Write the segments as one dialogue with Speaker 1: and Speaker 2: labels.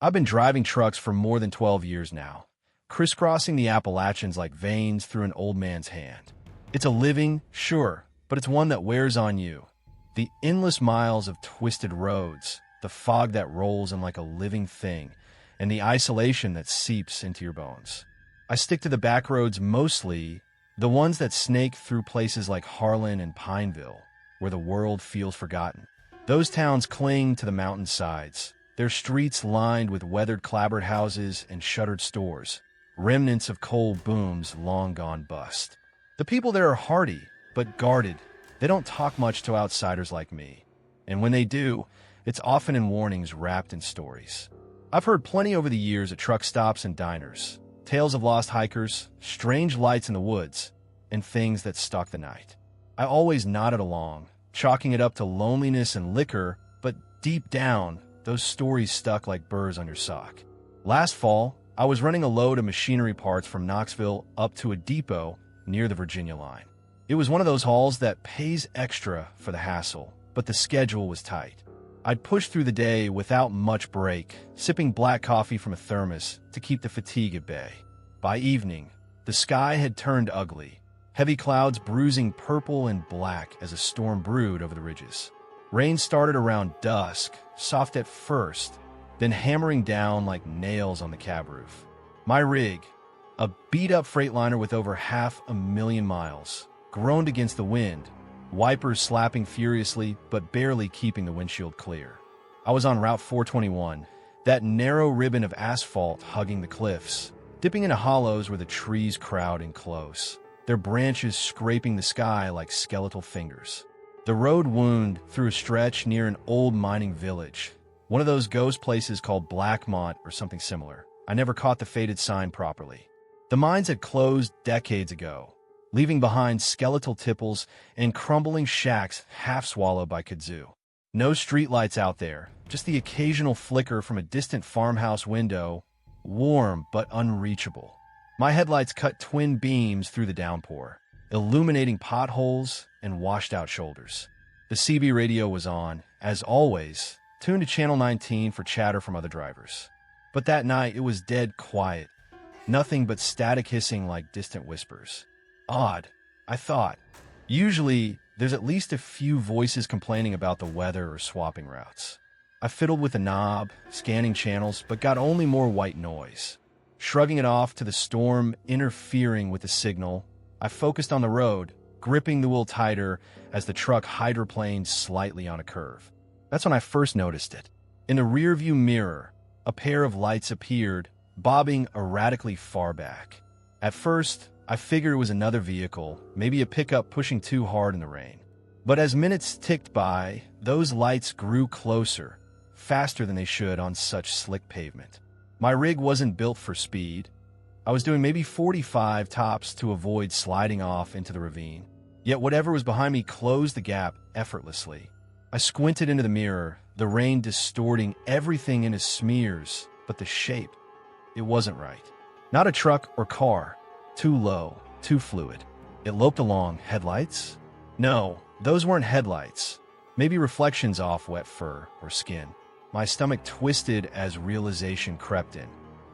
Speaker 1: I've been driving trucks for more than 12 years now, crisscrossing the Appalachians like veins through an old man's hand. It's a living, sure, but it's one that wears on you. The endless miles of twisted roads, the fog that rolls in like a living thing, and the isolation that seeps into your bones. I stick to the back roads mostly, the ones that snake through places like Harlan and Pineville, where the world feels forgotten. Those towns cling to the mountain sides, their streets lined with weathered clapboard houses and shuttered stores, remnants of coal booms long gone bust. The people there are hardy, but guarded. They don't talk much to outsiders like me. And when they do, it's often in warnings wrapped in stories. I've heard plenty over the years at truck stops and diners. Tales of lost hikers, strange lights in the woods, and things that stalk the night. I always nodded along, chalking it up to loneliness and liquor, but deep down, those stories stuck like burrs on your sock. Last fall, I was running a load of machinery parts from Knoxville up to a depot near the Virginia line. It was one of those hauls that pays extra for the hassle, but the schedule was tight. I'd push through the day without much break, sipping black coffee from a thermos to keep the fatigue at bay. By evening, the sky had turned ugly, heavy clouds bruising purple and black as a storm brewed over the ridges. Rain started around dusk, soft at first, then hammering down like nails on the cab roof. My rig, a beat-up Freightliner with over 500,000 miles, groaned against the wind, wipers slapping furiously but barely keeping the windshield clear. I was on Route 421, that narrow ribbon of asphalt hugging the cliffs, dipping into hollows where the trees crowd in close, their branches scraping the sky like skeletal fingers. The road wound through a stretch near an old mining village, one of those ghost places called Blackmont or something similar. I never caught the faded sign properly. The mines had closed decades ago, leaving behind skeletal tipples and crumbling shacks half swallowed by kudzu. No streetlights out there, just the occasional flicker from a distant farmhouse window, warm but unreachable. My headlights cut twin beams through the downpour, illuminating potholes and washed-out shoulders. The CB radio was on, as always, tuned to Channel 19 for chatter from other drivers. But that night, it was dead quiet, nothing but static hissing like distant whispers. Odd, I thought. Usually, there's at least a few voices complaining about the weather or swapping routes. I fiddled with the knob, scanning channels, but got only more white noise. Shrugging it off to the storm interfering with the signal, I focused on the road, gripping the wheel tighter as the truck hydroplaned slightly on a curve. That's when I first noticed it. In the rearview mirror, a pair of lights appeared, bobbing erratically far back. At first, I figured it was another vehicle, maybe a pickup pushing too hard in the rain. But as minutes ticked by, those lights grew closer, faster than they should on such slick pavement. My rig wasn't built for speed. I was doing maybe 45 tops to avoid sliding off into the ravine. Yet whatever was behind me closed the gap effortlessly. I squinted into the mirror, the rain distorting everything into smears, but the shape, it wasn't right. Not a truck or car. Too low, too fluid. It loped along. Headlights? No, those weren't headlights. Maybe reflections off wet fur or skin. My stomach twisted as realization crept in.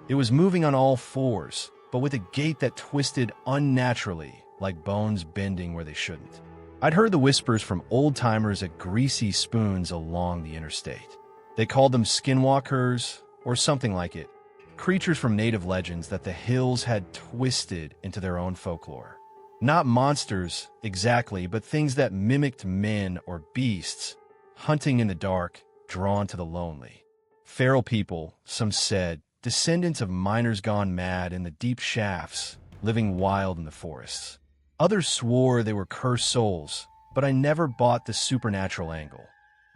Speaker 1: It was moving on all fours, but with a gait that twisted unnaturally, like bones bending where they shouldn't. I'd heard the whispers from old-timers at Greasy Spoons along the interstate. They called them skinwalkers or something like it. Creatures from native legends that the hills had twisted into their own folklore. Not monsters, exactly, but things that mimicked men or beasts, hunting in the dark, drawn to the lonely. Feral people, some said, descendants of miners gone mad in the deep shafts, living wild in the forests. Others swore they were cursed souls, but I never bought the supernatural angle.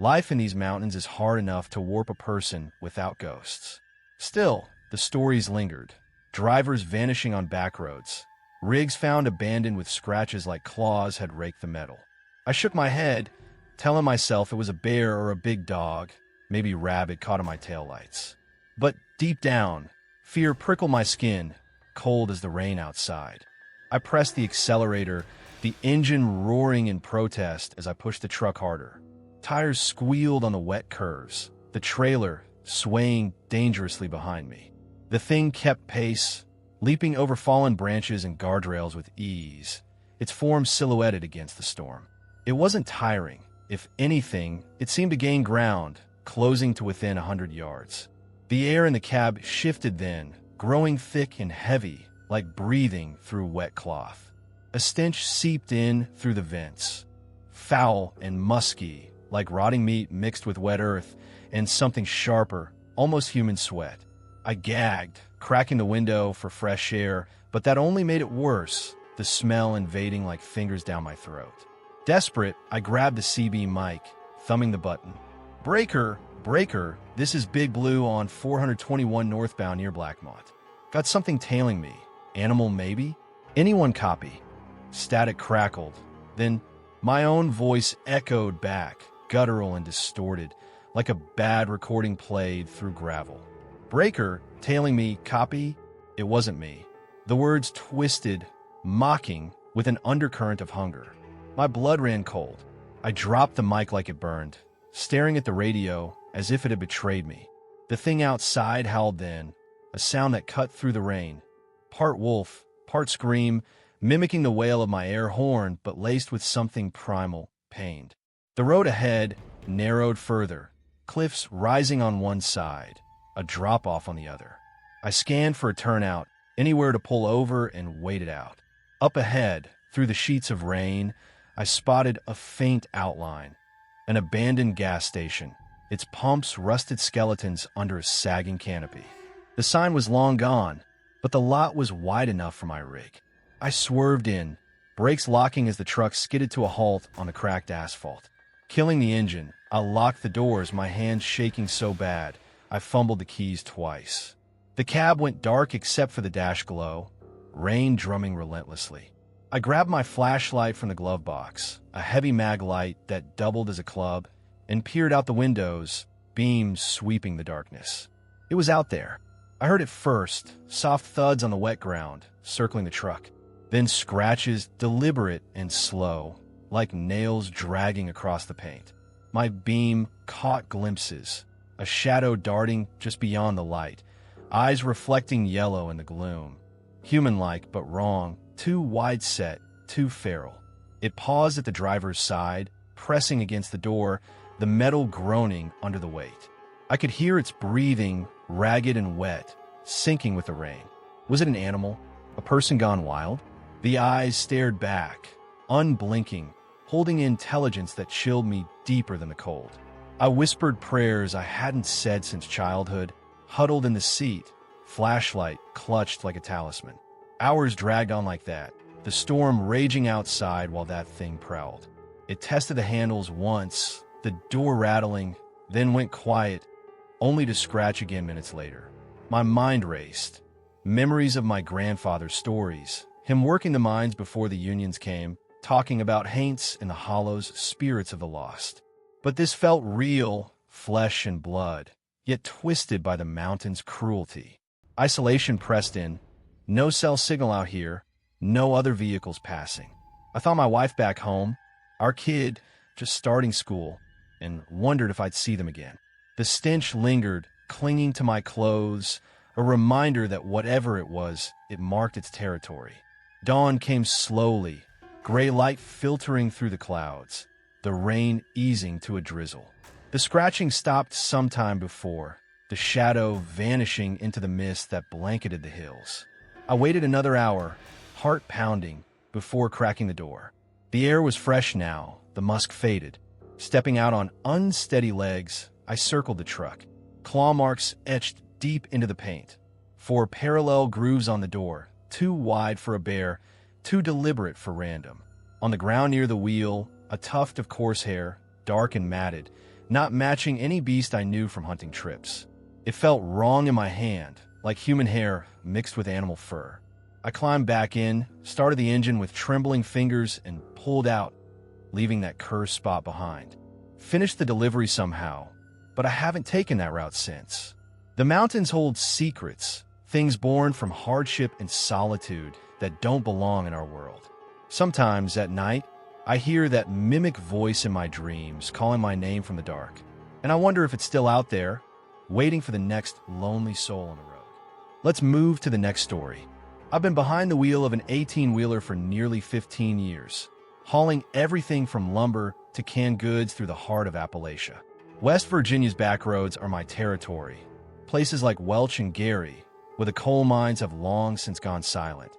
Speaker 1: Life in these mountains is hard enough to warp a person without ghosts. Still, the stories lingered. Drivers vanishing on back roads. Rigs found abandoned with scratches like claws had raked the metal. I shook my head, telling myself it was a bear or a big dog, maybe rabbit caught in my taillights. But deep down, fear prickled my skin, cold as the rain outside. I pressed the accelerator, the engine roaring in protest as I pushed the truck harder. Tires squealed on the wet curves. The trailer, swaying dangerously behind me. The thing kept pace, leaping over fallen branches and guardrails with ease, its form silhouetted against the storm. It wasn't tiring. If anything, it seemed to gain ground, closing to within 100 yards. The air in the cab shifted then, growing thick and heavy, like breathing through wet cloth. A stench seeped in through the vents, foul and musky, like rotting meat mixed with wet earth and something sharper, almost human sweat. I gagged, cracking the window for fresh air, but that only made it worse, the smell invading like fingers down my throat. Desperate, I grabbed the CB mic, thumbing the button. Breaker, breaker, this is Big Blue on 421 northbound near Blackmont. Got something tailing me. Animal maybe? Anyone copy? Static crackled. Then my own voice echoed back, guttural and distorted, like a bad recording played through gravel. Breaker, tailing me, copy? It wasn't me. The words twisted, mocking, with an undercurrent of hunger. My blood ran cold. I dropped the mic like it burned, staring at the radio as if it had betrayed me. The thing outside howled then, a sound that cut through the rain. Part wolf, part scream, mimicking the wail of my air horn, but laced with something primal, pained. The road ahead narrowed further, cliffs rising on one side, a drop-off on the other. I scanned for a turnout, anywhere to pull over and wait it out. Up ahead, through the sheets of rain, I spotted a faint outline, an abandoned gas station, its pumps rusted skeletons under a sagging canopy. The sign was long gone, but the lot was wide enough for my rig. I swerved in, brakes locking as the truck skidded to a halt on the cracked asphalt. Killing the engine, I locked the doors, my hands shaking so bad, I fumbled the keys twice. The cab went dark except for the dash glow, rain drumming relentlessly. I grabbed my flashlight from the glove box, a heavy mag light that doubled as a club, and peered out the windows, beams sweeping the darkness. It was out there. I heard it first, soft thuds on the wet ground, circling the truck. Then scratches, deliberate and slow, like nails dragging across the paint. My beam caught glimpses, a shadow darting just beyond the light, eyes reflecting yellow in the gloom. Human-like, but wrong, too wide-set, too feral. It paused at the driver's side, pressing against the door, the metal groaning under the weight. I could hear its breathing, ragged and wet, sinking with the rain. Was it an animal? A person gone wild? The eyes stared back, unblinking, holding intelligence that chilled me deeper than the cold. I whispered prayers I hadn't said since childhood, huddled in the seat, flashlight clutched like a talisman. Hours dragged on like that, the storm raging outside while that thing prowled. It tested the handles once, the door rattling, then went quiet, only to scratch again minutes later. My mind raced. Memories of my grandfather's stories, him working the mines before the unions came, talking about haints in the hollows, spirits of the lost. But this felt real, flesh and blood, yet twisted by the mountain's cruelty. Isolation pressed in. No cell signal out here, no other vehicles passing. I thought my wife back home, our kid just starting school, and wondered if I'd see them again. The stench lingered, clinging to my clothes, a reminder that whatever it was, it marked its territory. Dawn came slowly, gray light filtering through the clouds, the rain easing to a drizzle. The scratching stopped sometime before, the shadow vanishing into the mist that blanketed the hills. I waited another hour, heart pounding, before cracking the door. The air was fresh now, the musk faded. Stepping out on unsteady legs, I circled the truck. Claw marks etched deep into the paint. 4 parallel grooves on the door, too wide for a bear, too deliberate for random. On the ground near the wheel, a tuft of coarse hair, dark and matted, not matching any beast I knew from hunting trips. It felt wrong in my hand, like human hair mixed with animal fur. I climbed back in, started the engine with trembling fingers, and pulled out, leaving that cursed spot behind. Finished the delivery somehow, but I haven't taken that route since. The mountains hold secrets, things born from hardship and solitude that don't belong in our world. Sometimes at night, I hear that mimic voice in my dreams calling my name from the dark, and I wonder if it's still out there, waiting for the next lonely soul on the road. Let's move to the next story. I've been behind the wheel of an 18-wheeler for nearly 15 years, hauling everything from lumber to canned goods through the heart of Appalachia. West Virginia's backroads are my territory. Places like Welch and Gary, where the coal mines have long since gone silent,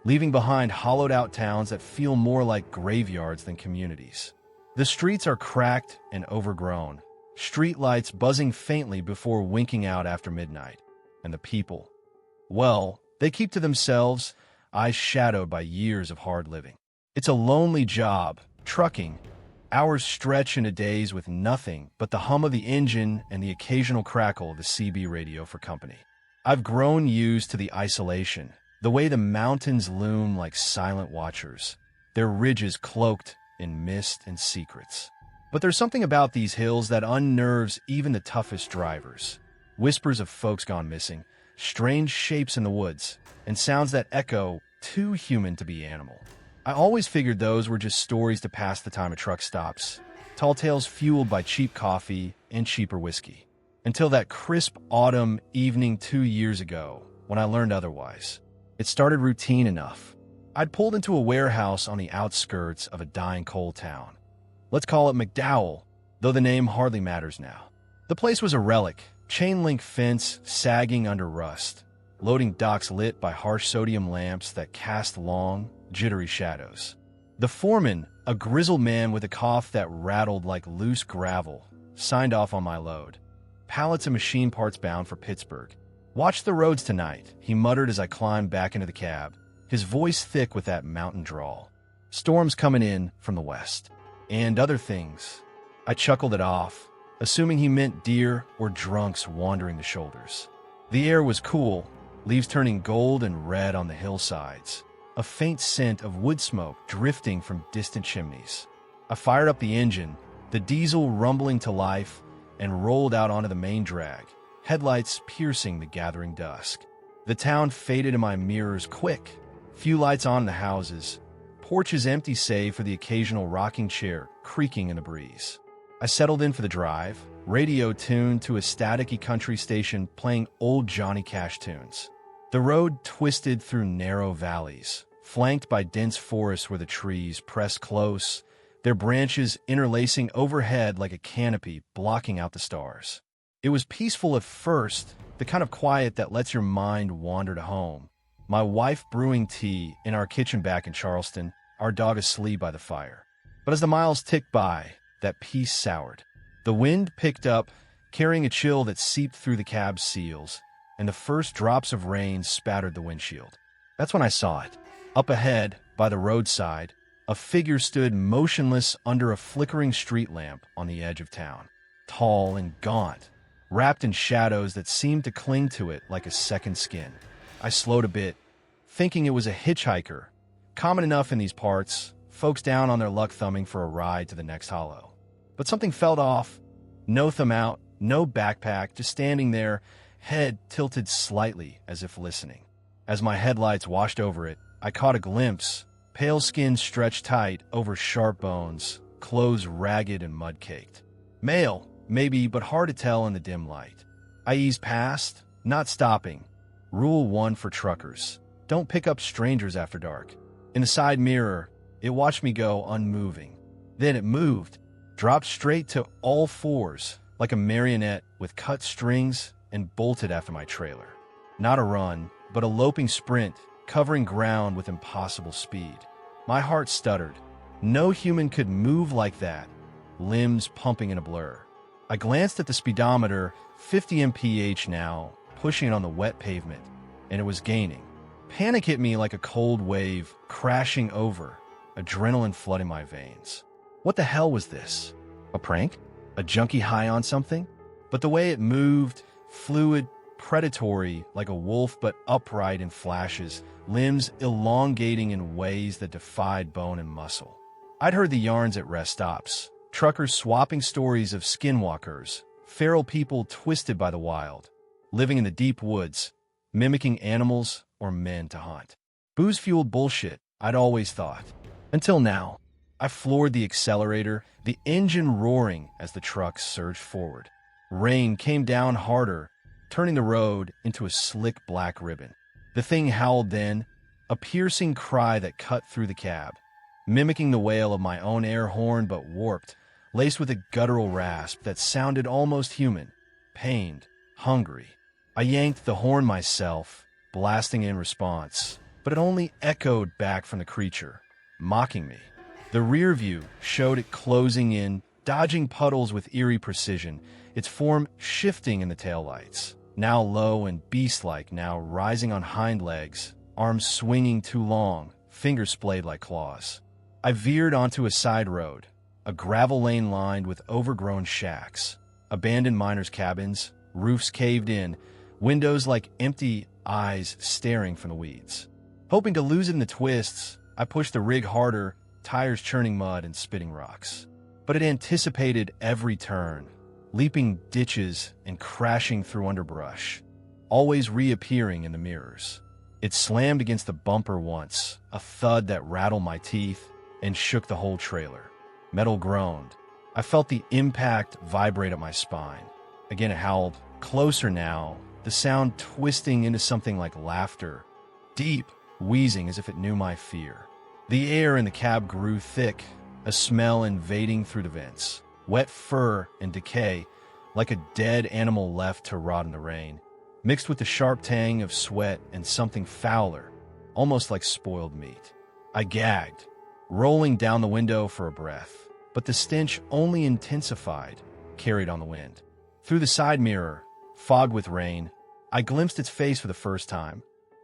Speaker 1: leaving behind hollowed-out towns that feel more like graveyards than communities. The streets are cracked and overgrown, street lights buzzing faintly before winking out after midnight. And the people, well, they keep to themselves, eyes shadowed by years of hard living. It's a lonely job, trucking. Hours stretch into days with nothing but the hum of the engine and the occasional crackle of the CB radio for company. I've grown used to the isolation, the way the mountains loom like silent watchers, their ridges cloaked in mist and secrets. But there's something about these hills that unnerves even the toughest drivers. Whispers of folks gone missing, strange shapes in the woods, and sounds that echo too human to be animal. I always figured those were just stories to pass the time at truck stops, tall tales fueled by cheap coffee and cheaper whiskey. Until that crisp autumn evening 2 years ago, when I learned otherwise. It started routine enough. I'd pulled into a warehouse on the outskirts of a dying coal town. Let's call it McDowell, though the name hardly matters now. The place was a relic, chain-link fence sagging under rust, loading docks lit by harsh sodium lamps that cast long, jittery shadows. The foreman, a grizzled man with a cough that rattled like loose gravel, signed off on my load. Pallets of machine parts bound for Pittsburgh. "Watch the roads tonight," he muttered as I climbed back into the cab, his voice thick with that mountain drawl. "Storms coming in from the west." And other things. I chuckled it off, assuming he meant deer or drunks wandering the shoulders. The air was cool, leaves turning gold and red on the hillsides, a faint scent of wood smoke drifting from distant chimneys. I fired up the engine, the diesel rumbling to life, and rolled out onto the main drag, headlights piercing the gathering dusk. The town faded in my mirrors quick, few lights on in the houses, porches empty save for the occasional rocking chair creaking in the breeze. I settled in for the drive, radio tuned to a staticky country station playing old Johnny Cash tunes. The road twisted through narrow valleys, flanked by dense forests where the trees pressed close, their branches interlacing overhead like a canopy blocking out the stars. It was peaceful at first, the kind of quiet that lets your mind wander to home. My wife brewing tea in our kitchen back in Charleston, our dog asleep by the fire. But as the miles ticked by, that peace soured. The wind picked up, carrying a chill that seeped through the cab's seals, and the first drops of rain spattered the windshield. That's when I saw it. Up ahead, by the roadside, a figure stood motionless under a flickering street lamp on the edge of town. Tall and gaunt, wrapped in shadows that seemed to cling to it like a second skin. I slowed a bit, thinking it was a hitchhiker. Common enough in these parts, folks down on their luck thumbing for a ride to the next hollow. But something felt off. No thumb out, no backpack, just standing there, head tilted slightly as if listening. As my headlights washed over it, I caught a glimpse, pale skin stretched tight over sharp bones, clothes ragged and mud-caked. Male, maybe, but hard to tell in the dim light. I eased past, not stopping. Rule 1 for truckers: don't pick up strangers after dark. In the side mirror, it watched me go unmoving. Then it moved, dropped straight to all fours, like a marionette with cut strings, and bolted after my trailer. Not a run, but a loping sprint, covering ground with impossible speed. My heart stuttered. No human could move like that, limbs pumping in a blur. I glanced at the speedometer, 50 mph now, pushing it on the wet pavement, and it was gaining. Panic hit me like a cold wave, crashing over, adrenaline flooding my veins. What the hell was this? A prank? A junkie high on something? But the way it moved, fluid, predatory, like a wolf but upright in flashes, limbs elongating in ways that defied bone and muscle. I'd heard the yarns at rest stops, truckers swapping stories of skinwalkers, feral people twisted by the wild, living in the deep woods, mimicking animals or men to hunt. Booze-fueled bullshit, I'd always thought. Until now. I floored the accelerator, the engine roaring as the truck surged forward. Rain came down harder, turning the road into a slick black ribbon. The thing howled then, a piercing cry that cut through the cab, mimicking the wail of my own air horn but warped, laced with a guttural rasp that sounded almost human, pained, hungry. I yanked the horn myself, blasting in response, but it only echoed back from the creature, mocking me. The rear view showed it closing in, dodging puddles with eerie precision, its form shifting in the taillights, now low and beast-like, now rising on hind legs, arms swinging too long, fingers splayed like claws. I veered onto a side road, a gravel lane lined with overgrown shacks, abandoned miners' cabins, roofs caved in, windows like empty eyes staring from the weeds. Hoping to lose it in the twists, I pushed the rig harder, tires churning mud and spitting rocks. But it anticipated every turn, leaping ditches and crashing through underbrush, always reappearing in the mirrors. It slammed against the bumper once, a thud that rattled my teeth and shook the whole trailer. Metal groaned. I felt the impact vibrate up my spine. Again it howled, closer now, the sound twisting into something like laughter, deep, wheezing as if it knew my fear. The air in the cab grew thick, a smell invading through the vents, wet fur and decay, like a dead animal left to rot in the rain, mixed with the sharp tang of sweat and something fouler, almost like spoiled meat. I gagged, rolling down the window for a breath, but the stench only intensified, carried on the wind. Through the side mirror, fogged with rain, I glimpsed its face for the first time,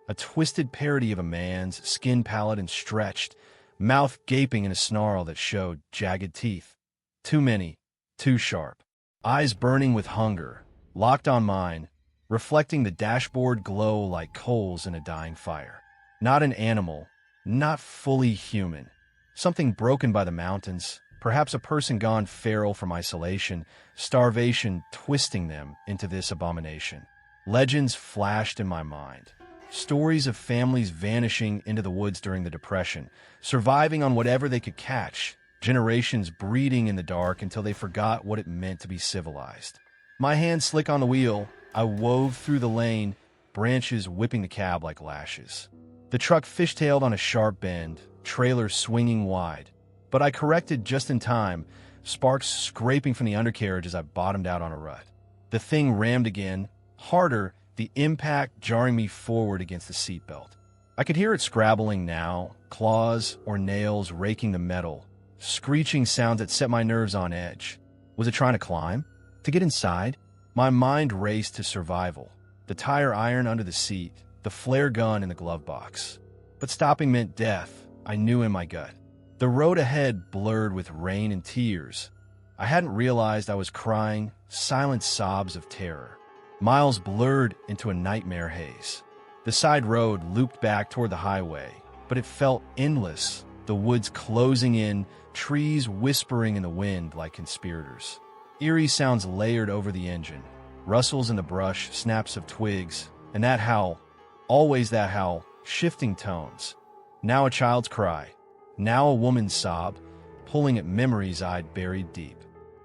Speaker 1: a twisted parody of a man's, skin pallid and stretched, mouth gaping in a snarl that showed jagged teeth. Too many, too sharp. Eyes burning with hunger, locked on mine, reflecting the dashboard glow like coals in a dying fire. Not an animal, not fully human. Something broken by the mountains, perhaps a person gone feral from isolation, starvation twisting them into this abomination. Legends flashed in my mind. Stories of families vanishing into the woods during the Depression, surviving on whatever they could catch, generations breeding in the dark until they forgot what it meant to be civilized. My hand slick on the wheel, I wove through the lane, branches whipping the cab like lashes. The truck fishtailed on a sharp bend, trailer swinging wide. But I corrected just in time, sparks scraping from the undercarriage as I bottomed out on a rut. The thing rammed again, harder, the impact jarring me forward against the seatbelt. I could hear it scrabbling now, claws or nails raking the metal, screeching sounds that set my nerves on edge. Was it trying to climb? To get inside? My mind raced to survival. The tire iron under the seat, the flare gun in the glove box. But stopping meant death, I knew in my gut. The road ahead blurred with rain and tears. I hadn't realized I was crying, silent sobs of terror. Miles blurred into a nightmare haze. The side road looped back toward the highway, but it felt endless, the woods closing in, trees whispering in the wind like conspirators. Eerie sounds layered over the engine, rustles in the brush, snaps of twigs, and that howl, always that howl, shifting tones. Now a child's cry, now a woman's sob, pulling at memories I'd buried deep.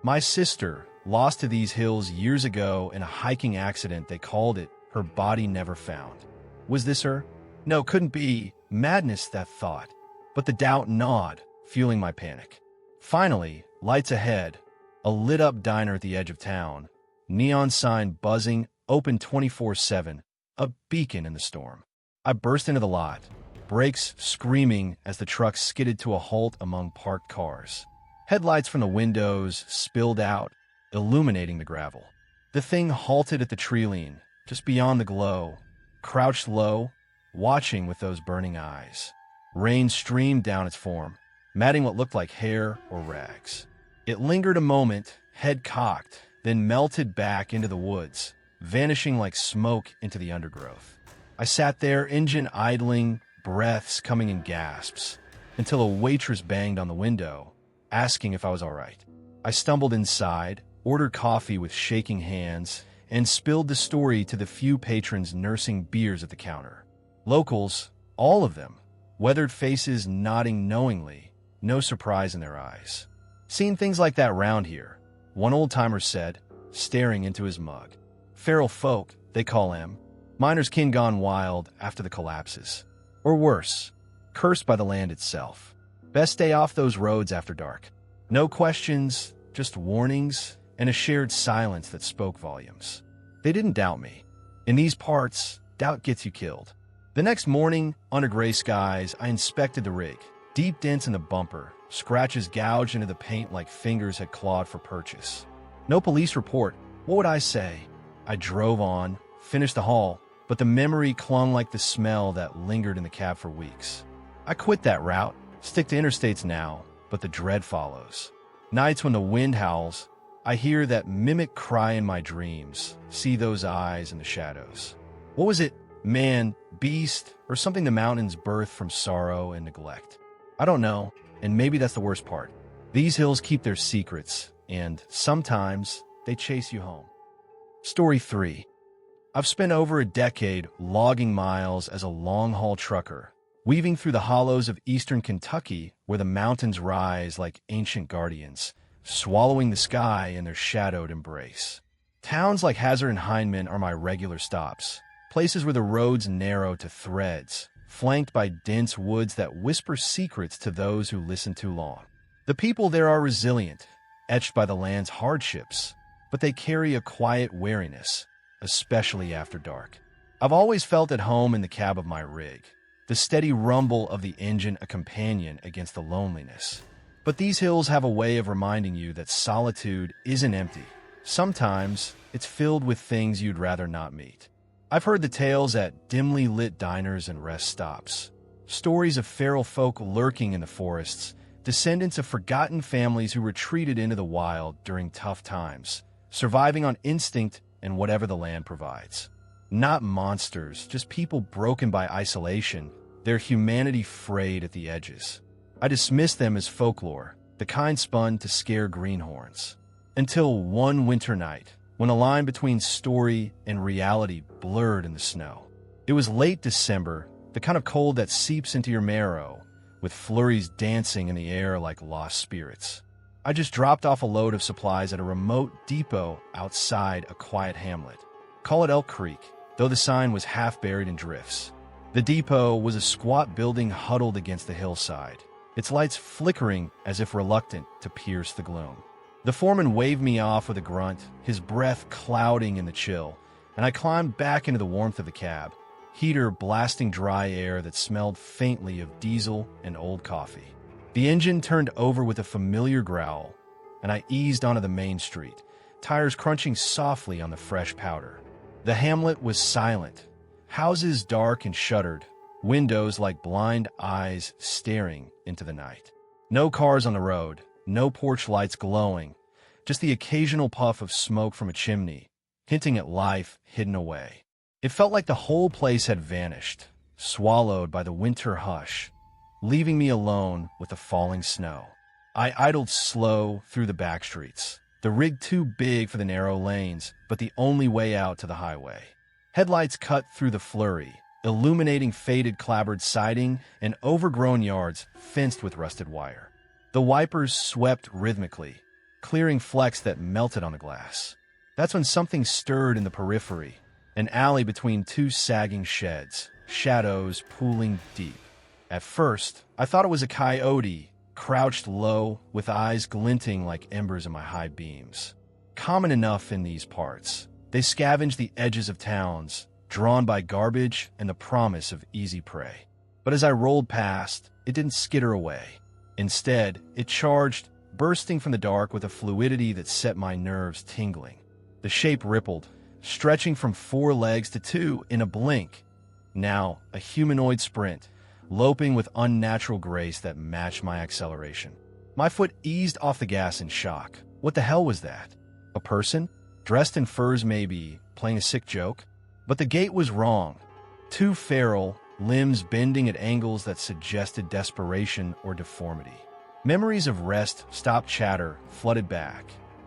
Speaker 1: My sister, lost to these hills years ago in a hiking accident they called it, her body never found. Was this her? No, couldn't be. Madness, that thought. But the doubt gnawed, fueling my panic. Finally, lights ahead, a lit-up diner at the edge of town, neon sign buzzing, open 24/7, a beacon in the storm. I burst into the lot, brakes screaming as the truck skidded to a halt among parked cars. Headlights from the windows spilled out, illuminating the gravel. The thing halted at the tree lean, just beyond the glow, crouched low, watching with those burning eyes. Rain streamed down its form, matting what looked like hair or rags. It lingered a moment, head cocked, then melted back into the woods, vanishing like smoke into the undergrowth. I sat there, engine idling, breaths coming in gasps, until a waitress banged on the window, asking if I was all right. I stumbled inside, ordered coffee with shaking hands, and spilled the story to the few patrons nursing beers at the counter. Locals, all of them, weathered faces nodding knowingly, no surprise in their eyes. Seen things like that round here, one old-timer said, staring into his mug. Feral folk, they call him. Miner's kin gone wild after the collapses. Or worse, cursed by the land itself. Best stay off those roads after dark. No questions, just warnings and a shared silence that spoke volumes. They didn't doubt me. In these parts, doubt gets you killed. The next morning, under gray skies, I inspected the rig. Deep dents in the bumper, scratches gouged into the paint like fingers had clawed for purchase. No police report. What would I say? I drove on, finished the haul, but the memory clung like the smell that lingered in the cab for weeks. I quit that route, stick to interstates now, but the dread follows. Nights when the wind howls, I hear that mimic cry in my dreams, see those eyes in the shadows. What was it? Man, beast, or something the mountains birthed from sorrow and neglect? I don't know, and maybe that's the worst part. These hills keep their secrets, and sometimes they chase you home. Story 3. I've spent over a decade logging miles as a long-haul trucker, weaving through the hollows of eastern Kentucky where the mountains rise like ancient guardians, swallowing the sky in their shadowed embrace. Towns like Hazard and Hindman are my regular stops, places where the roads narrow to threads, flanked by dense woods that whisper secrets to those who listen too long. The people there are resilient, etched by the land's hardships, but they carry a quiet wariness, especially after dark. I've always felt at home in the cab of my rig, the steady rumble of the engine a companion against the loneliness. But these hills have a way of reminding you that solitude isn't empty. Sometimes it's filled with things you'd rather not meet. I've heard the tales at dimly lit diners and rest stops, stories of feral folk lurking in the forests, descendants of forgotten families who retreated into the wild during tough times, surviving on instinct and whatever the land provides. Not monsters, just people broken by isolation, their humanity frayed at the edges. I dismissed them as folklore, the kind spun to scare greenhorns. Until one winter night, when a line between story and reality blurred in the snow. It was late December, the kind of cold that seeps into your marrow, with flurries dancing in the air like lost spirits. I just dropped off a load of supplies at a remote depot outside a quiet hamlet. Call it Elk Creek, though the sign was half buried in drifts. The depot was a squat building huddled against the hillside, its lights flickering as if reluctant to pierce the gloom. The foreman waved me off with a grunt, his breath clouding in the chill, and I climbed back into the warmth of the cab, heater blasting dry air that smelled faintly of diesel and old coffee. The engine turned over with a familiar growl, and I eased onto the main street, tires crunching softly on the fresh powder. The hamlet was silent, houses dark and shuttered, windows like blind eyes staring into the night. No cars on the road, no porch lights glowing, just the occasional puff of smoke from a chimney, hinting at life hidden away. It felt like the whole place had vanished, swallowed by the winter hush, leaving me alone with the falling snow. I idled slow through the back streets, the rig too big for the narrow lanes, but the only way out to the highway. Headlights cut through the flurry, illuminating faded clapboard siding and overgrown yards fenced with rusted wire. The wipers swept rhythmically, clearing flecks that melted on the glass. That's when something stirred in the periphery, an alley between two sagging sheds, shadows pooling deep. At first, I thought it was a coyote, crouched low, with eyes glinting like embers in my high beams. Common enough in these parts, they scavenged the edges of towns, drawn by garbage and the promise of easy prey. But as I rolled past, it didn't skitter away. Instead, it charged, bursting from the dark with a fluidity that set my nerves tingling. The shape rippled, stretching from 4 legs to 2 in a blink. Now, a humanoid sprint, loping with unnatural grace that matched my acceleration. My foot eased off the gas in shock. What the hell was that? A person? Dressed in furs maybe, playing a sick joke? But the gait was wrong. Too feral, limbs bending at angles that suggested desperation or deformity. Memories of rest, stopped chatter, flooded back.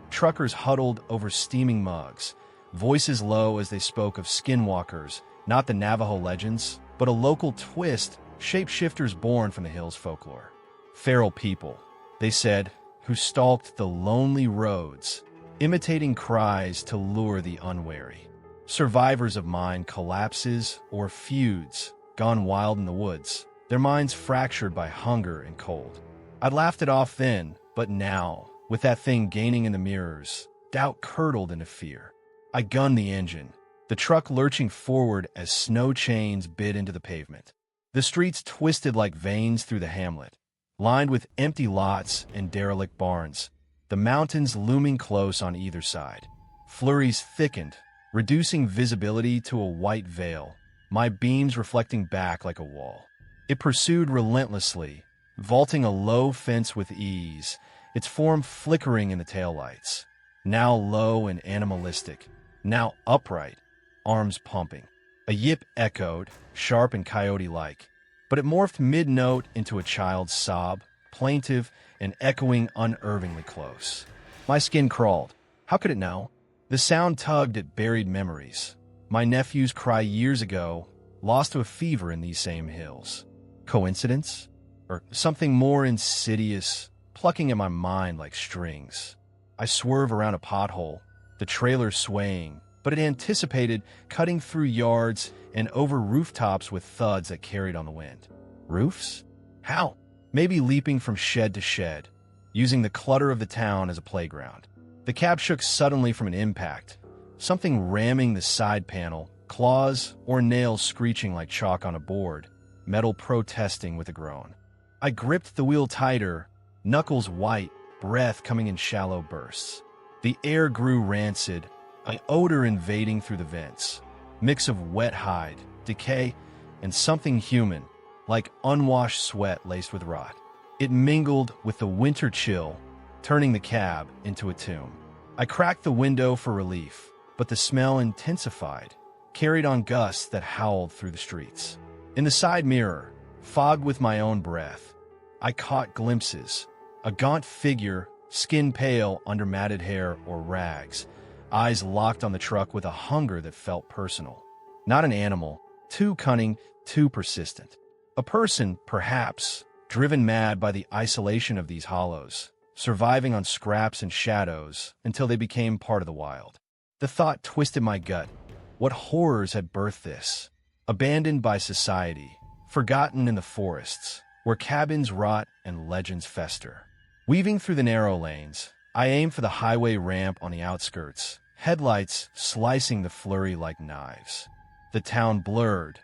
Speaker 1: Truckers huddled over steaming mugs, voices low as they spoke of skinwalkers, not the Navajo legends, but a local twist, shapeshifters born from the hills folklore. Feral people, they said, who stalked the lonely roads, imitating cries to lure the unwary. Survivors of mine collapses or feuds, gone wild in the woods, their minds fractured by hunger and cold. I'd laughed it off then, but now, with that thing gaining in the mirrors, doubt curdled into fear. I gunned the engine, the truck lurching forward as snow chains bit into the pavement. The streets twisted like veins through the hamlet, lined with empty lots and derelict barns, the mountains looming close on either side. Flurries thickened, reducing visibility to a white veil, my beams reflecting back like a wall. It pursued relentlessly, vaulting a low fence with ease, its form flickering in the taillights. Now low and animalistic, now upright, arms pumping. A yip echoed, sharp and coyote-like, but it morphed mid-note into a child's sob, plaintive and echoing unervingly close. My skin crawled. How could it know? The sound tugged at buried memories. My nephew's cry years ago, lost to a fever in these same hills. Coincidence? Or something more insidious, plucking at my mind like strings? I swerve around a pothole, the trailer swaying, but it anticipated cutting through yards and over rooftops with thuds that carried on the wind. Roofs? How? Maybe leaping from shed to shed, using the clutter of the town as a playground. The cab shook suddenly from an impact, something ramming the side panel, claws or nails screeching like chalk on a board, metal protesting with a groan. I gripped the wheel tighter, knuckles white, breath coming in shallow bursts. The air grew rancid, an odor invading through the vents, mix of wet hide, decay, and something human, like unwashed sweat laced with rot. It mingled with the winter chill, turning the cab into a tomb. I cracked the window for relief, but the smell intensified, carried on gusts that howled through the streets. In the side mirror, fogged with my own breath, I caught glimpses, a gaunt figure, skin pale under matted hair or rags, eyes locked on the truck with a hunger that felt personal. Not an animal, too cunning, too persistent. A person, perhaps, driven mad by the isolation of these hollows, surviving on scraps and shadows until they became part of the wild. The thought twisted my gut. What horrors had birthed this? Abandoned by society, forgotten in the forests, where cabins rot and legends fester. Weaving through the narrow lanes, I aimed for the highway ramp on the outskirts, headlights slicing the flurry like knives. The town blurred,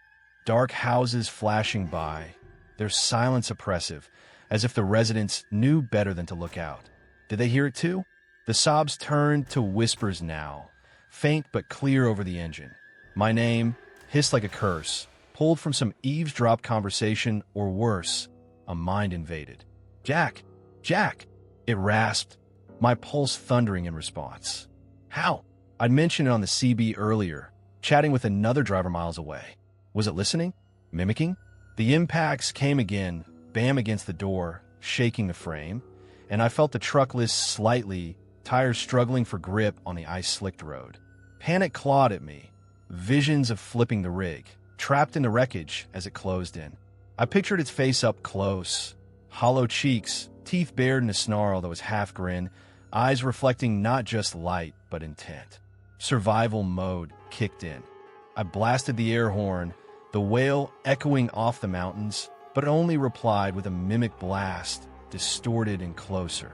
Speaker 1: dark houses flashing by, their silence oppressive, as if the residents knew better than to look out. Did they hear it too? The sobs turned to whispers now, faint but clear over the engine. My name, hissed like a curse, pulled from some eavesdrop conversation, or worse, a mind invaded. Jack! Jack! It rasped, my pulse thundering in response. How? I'd mentioned it on the CB earlier, chatting with another driver miles away. Was it listening? Mimicking? The impacts came again, bam against the door, shaking the frame, and I felt the truck list slightly, tires struggling for grip on the ice-slicked road. Panic clawed at me, visions of flipping the rig, trapped in the wreckage as it closed in. I pictured its face up close, hollow cheeks, teeth bared in a snarl that was half grin, eyes reflecting not just light, but intent. Survival mode kicked in. I blasted the air horn, the wail echoing off the mountains, but it only replied with a mimic blast, distorted and closer.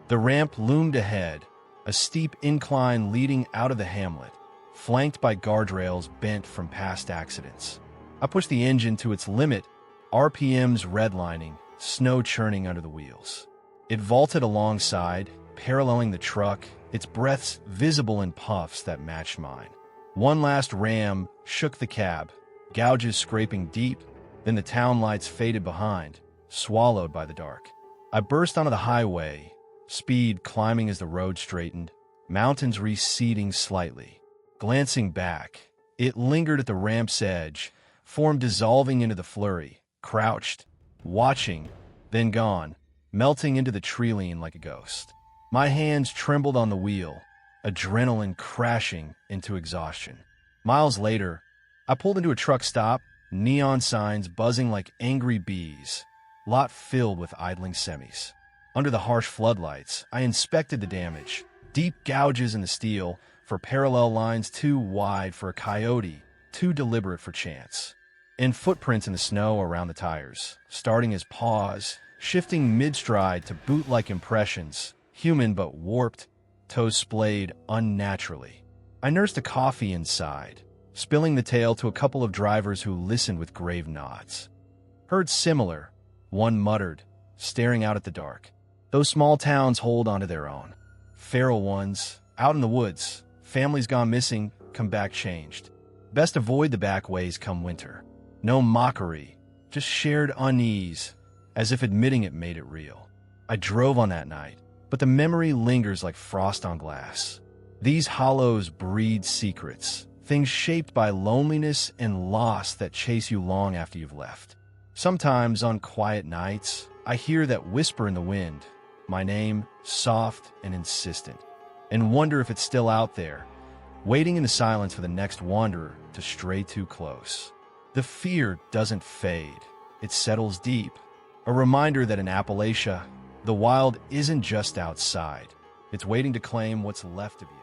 Speaker 1: The ramp loomed ahead, a steep incline leading out of the hamlet, flanked by guardrails bent from past accidents. I pushed the engine to its limit, RPMs redlining, snow churning under the wheels. It vaulted alongside, paralleling the truck, its breaths visible in puffs that matched mine. One last ram shook the cab, gouges scraping deep, then the town lights faded behind, swallowed by the dark. I burst onto the highway, speed climbing as the road straightened, mountains receding slightly. Glancing back, it lingered at the ramp's edge, form dissolving into the flurry, crouched, watching, then gone, melting into the tree-line like a ghost. My hands trembled on the wheel, adrenaline crashing into exhaustion. Miles later, I pulled into a truck stop, neon signs buzzing like angry bees, lot filled with idling semis. Under the harsh floodlights, I inspected the damage, Deep gouges in the steel for parallel lines too wide for a coyote, too deliberate for chance. And footprints in the snow around the tires, starting as paws, shifting mid-stride to boot-like impressions, human but warped, toes splayed unnaturally. I nursed a coffee inside, spilling the tale to a couple of drivers who listened with grave nods. Heard similar, one muttered, staring out at the dark. Those small towns hold onto their own. Feral ones, out in the woods, families gone missing, come back changed. Best avoid the back ways come winter. No mockery, just shared unease, as if admitting it made it real. I drove on that night, but the memory lingers like frost on glass. These hollows breed secrets, things shaped by loneliness and loss that chase you long after you've left. Sometimes on quiet nights, I hear that whisper in the wind, my name, soft and insistent, and wonder if it's still out there, waiting in the silence for the next wanderer to stray too close. The fear doesn't fade, it settles deep, a reminder that in Appalachia, the wild isn't just outside, it's waiting to claim what's left of you.